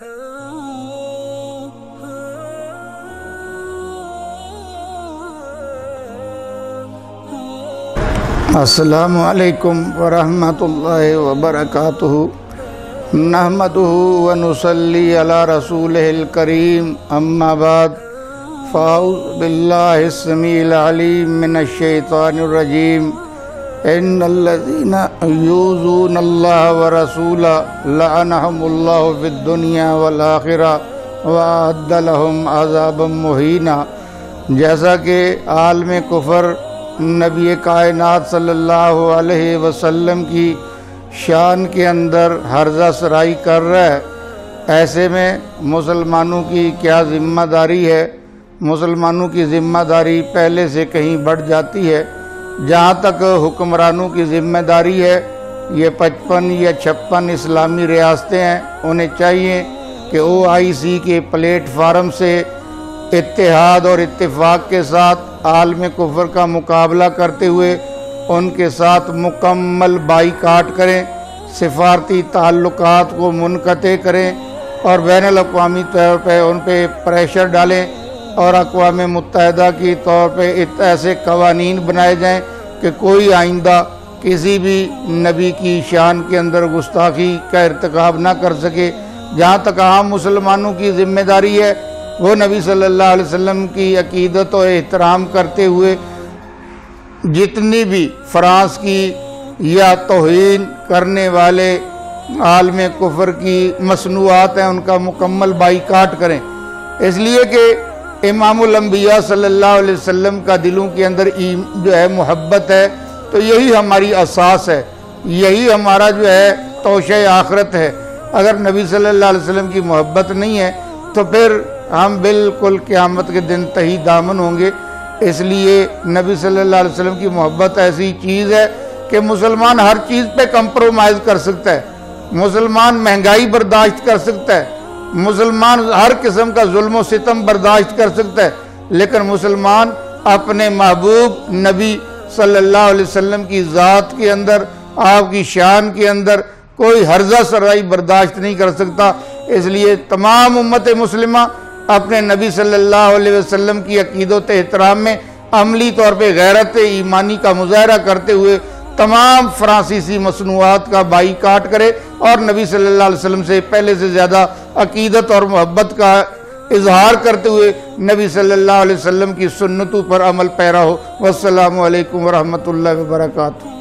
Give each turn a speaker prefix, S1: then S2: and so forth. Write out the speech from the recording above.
S1: السلام علیکم ورحمۃ اللہ وبرکاتہ نحمدہ ونصلی علی رسولہ الکریم اما بعد فاعوذ باللہ السمیع العلیم من الشیطان الرجیم ان الذین یؤذون اللہ ورسولہ لعنہم اللہ فی الدنیا والآخرہ وأعد لہم عذابا مہینا۔ جیسا کہ عالم کفر نبی کائنات صلی اللہ علیہ وسلم کی شان کے اندر ہرزہ سرائی کر رہا ہے، ایسے میں مسلمانوں کی کیا ذمہ داری ہے؟ مسلمانوں کی ذمہ داری پہلے سے کہیں بڑھ جاتی ہے۔ جہاں تک حکمرانوں کی ذمہ داری ہے، یہ 55 یا 56 اسلامی ریاستیں ہیں، انہیں چاہیے کہ OIC کے پلیٹ فارم سے اتحاد اور اتفاق کے ساتھ عالم کفر کا مقابلہ کرتے ہوئے ان کے ساتھ مکمل بائیکاٹ کریں، سفارتی تعلقات کو منقطع کریں اور بین الاقوامی طور پہ ان پہ پریشر ڈالیں اور اقوام متحدہ کی طور پہ ایسے قوانین بنائے جائیں کہ کوئی آئندہ کسی بھی نبی کی شان کے اندر گستاخی کا ارتکاب نہ کر سکے۔ جہاں تک عام مسلمانوں کی ذمہ داری ہے، وہ نبی صلی اللہ علیہ وسلم کی عقیدت و احترام کرتے ہوئے جتنی بھی فرانس کی یا توہین کرنے والے عالم کفر کی مصنوعات ہیں ان کا مکمل بائیکاٹ کریں، اس لیے کہ امام الانبیاء صلی اللہ علیہ وسلم کا دلوں کے اندر جو ہے محبت ہے، تو یہی ہماری اساس ہے، یہی ہمارا جو ہے توشہ آخرت ہے۔ اگر نبی صلی اللہ علیہ وسلم کی محبت نہیں ہے تو پھر ہم بالکل قیامت کے دن تہی دامن ہوں گے۔ اس لیے نبی صلی اللہ علیہ وسلم کی محبت ایسی چیز ہے کہ مسلمان ہر چیز پہ کمپرومائز کر سکتا ہے، مسلمان مہنگائی برداشت کر سکتا ہے، مسلمان ہر قسم کا ظلم و ستم برداشت کر سکتا ہے، لیکن مسلمان اپنے محبوب نبی صلی اللہ علیہ وسلم کی ذات کے اندر، آپ کی شان کے اندر کوئی ہرزہ سرائی برداشت نہیں کر سکتا۔ اس لیے تمام امت مسلمہ اپنے نبی صلی اللہ علیہ وسلم کی عقیدت احترام میں عملی طور پہ غیرت ایمانی کا مظاہرہ کرتے ہوئے تمام فرانسیسی مصنوعات کا بائیکاٹ کرے اور نبی صلی اللہ علیہ وسلم سے پہلے سے زیادہ عقیدت اور محبت کا اظہار کرتے ہوئے نبی صلی اللہ علیہ وسلم کی سنتوں پر عمل پیرا ہو۔ والسلام علیکم ورحمۃ اللہ وبرکاتہ۔